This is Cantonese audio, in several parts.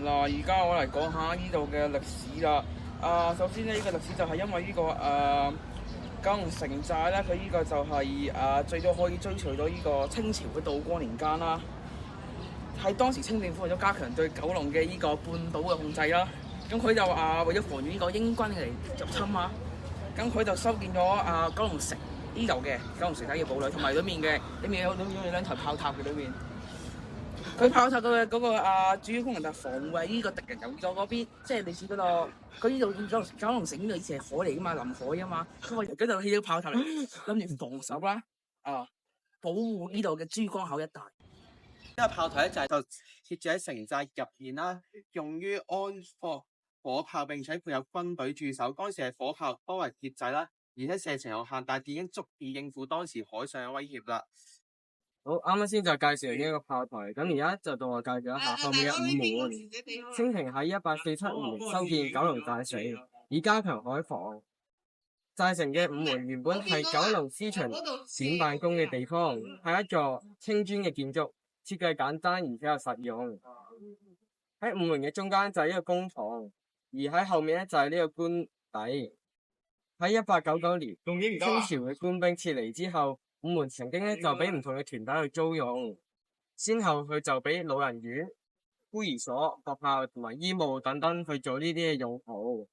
嗱，而家我嚟講下呢度嘅歷史啦。首先呢，呢個歷史就係因為呢個九龍城寨咧，佢呢個就係最早可以追隨到呢個清朝嘅道光年間啦。喺當時清政府為咗加強對九龍嘅呢個半島嘅控制啦，咁佢就為咗防禦呢個英軍嚟入侵啊，咁佢就修建咗九龍城呢度嘅九龍城寨嘅堡壘，同埋裏面有兩台炮塔嘅裏面。佢炮塔嘅嗰個主要功能就係防衛呢個敵人游咗嗰邊，即係類似嗰個佢呢度九龍城呢度以前係海嚟噶嘛，臨海啊嘛，佢話嗰度起咗炮塔嚟諗住防守啦，保護呢度嘅珠江口一帶。呢個炮台咧就設置喺城寨入邊啦，用於安放火炮，並且配有軍隊駐守。當時係火炮多為鐵製啦，而且射程有限，但係已經足以應付當時海上嘅威脅啦。好，啱啱先就介紹完呢一個炮台，咁而家就到我介紹一下後面嘅五門。清廷喺1847年修建九龍寨城，以加強海防。寨城嘅五門原本係九龍司巡點辦公嘅地方，係一座青磚嘅建築，設計簡單而且又實用。喺五門嘅中間就係呢個公堂，而喺後面咧就係呢個官邸。喺1899年，清朝嘅官兵撤離之後，五門曾經咧就俾唔同嘅團體去租用，先後佢就俾老人院、孤兒所、學校同埋醫務等等去做呢啲嘅用途。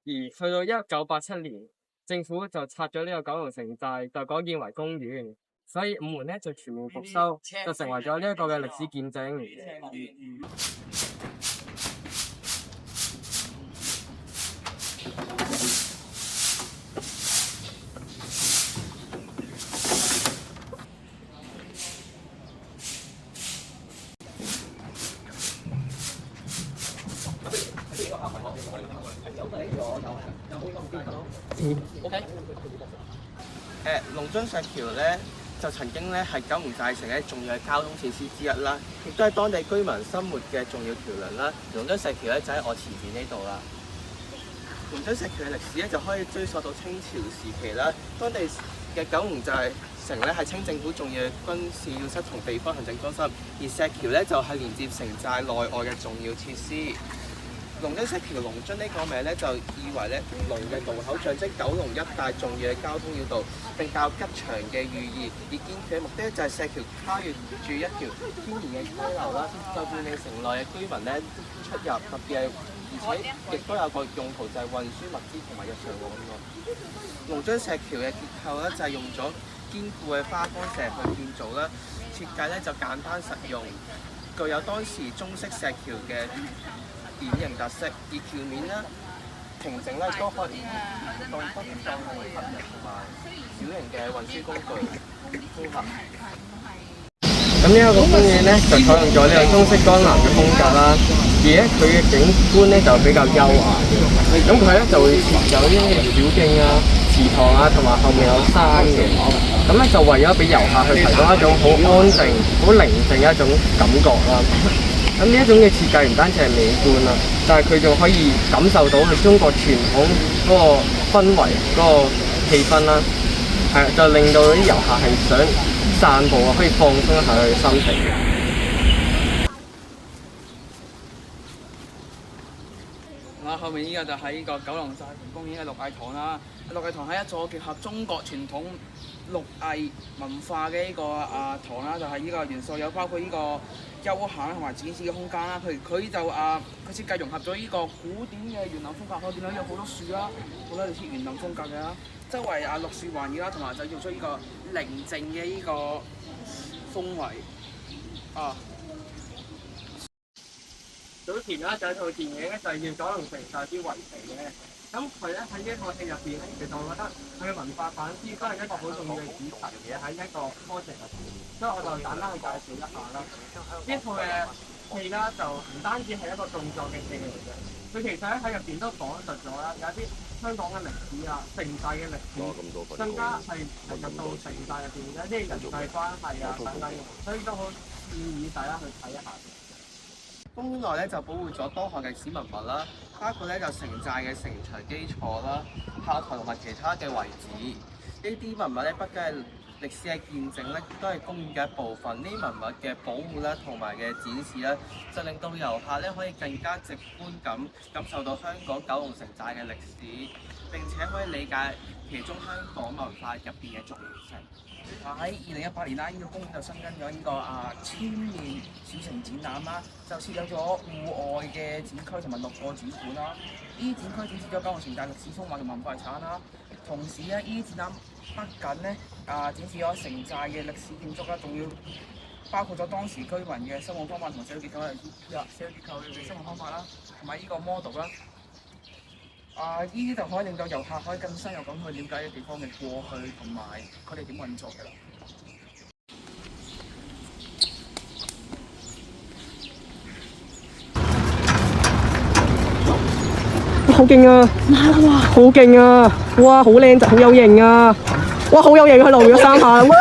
而去到1987年，政府就拆咗呢個九龍城寨，就改建為公園，所以五門咧就全面復修，就成為咗呢一個嘅歷史見證。龍津石橋咧就曾經咧係九龍寨城咧重要嘅交通設施之一啦，亦都係當地居民生活嘅重要橋梁啦。龍津石橋咧就喺我前邊呢度啦。龍津石橋嘅歷史咧就可以追溯到清朝時期啦，當地嘅九龍寨城咧係清政府重要嘅軍事要塞同地方行政中心，而石橋咧就係連接城寨內外嘅重要設施。龍津石橋龍津呢個名咧就以為咧龍嘅渡口象徵九龍一帶重要嘅交通要道，並較吉祥嘅寓意。而建橋嘅目的就係石橋跨越住一條天然嘅溪流啦，就便利城內嘅居民咧出入，特別係而且亦都有個用途就係運輸物資同埋日常往來。龍津石橋嘅結構咧就係用咗堅固嘅花崗石去建造啦，設計咧就簡單實用，具有當時中式石橋嘅典型特色，而橋面咧平整咧都可以當係客人同埋小型嘅運輸工具配合。咁呢一個公園咧就採用咗呢個中式江南嘅風格啦，而咧佢嘅景觀咧就比較優雅。咁佢咧就會有啲小徑啊、池塘啊，同埋後面有山嘅。咁咧就為咗俾遊客去提供一種好安靜、好寧靜嘅一種感覺啦。咁呢一種嘅設計唔單止係美觀啦，但係佢仲可以感受到係中國傳統嗰個氛圍、嗰個氣氛啦，就令到啲遊客係想散步啊，可以放鬆一下佢嘅心情。後面呢個就係呢個九龍寨城公園嘅綠藝堂啦。綠藝堂係一座結合中國傳統綠藝文化嘅呢個堂啦，就係呢個元素有包括呢個休閒同埋展示嘅空間啦。佢就佢設計融合咗呢個古典嘅園林風格，可以見到有好多樹啦，好多類似園林風格嘅啦，周圍綠樹環繞啦，同埋製造出呢個寧靜嘅呢個氛圍早前啦就有一套電影咧，就係叫《九龍城寨之圍城》嘅。咁佢咧喺呢一個戲入邊咧，其實我覺得佢嘅文化反思都係一個好重要嘅主題嘅喺一個 project 入邊，所以我就簡單去介紹一下啦。呢套嘅戲啦，就唔單止係一個動作嘅戲嚟嘅，佢其實咧喺入邊都講述咗啦，有啲香港嘅歷史啊、城寨嘅歷史，更加係入到城寨入邊嘅一啲人際關係啊等等，所以都好建議大家去睇一下。公園內咧就保護咗多項歷史文物啦，包括咧就城寨嘅城牆基礎啦、炮台同埋其他嘅遺址。呢啲文物咧不僅係歷史嘅見證咧，都係公園嘅一部分。呢啲文物嘅保護啦，同埋嘅展示咧，就令到遊客咧可以更加直觀咁感受到香港九龍城寨嘅歷史，並且可以理解其中香港文化入邊嘅重要性。喺2018年啦，呢個公園就新增咗呢個千面小城展覽啦，就設有咗戶外嘅展區同埋6個展館啦。呢啲展區展示咗九龍城寨歷史風貌同文化遺產啦。同時咧，呢啲展覽不僅咧展示咗城寨嘅歷史建築啦，仲要包括咗當時居民嘅生活方法同埋社會結構嘅生活方法啦，同埋呢個 model 啦。呢啲就可以令到遊客可以更深入咁去了解呢個地方嘅過去同埋佢哋點運作嘅啦。好勁啊！哇，好勁啊！哇，好靚仔，好有型啊！哇，好有型，佢露咗3下，哇！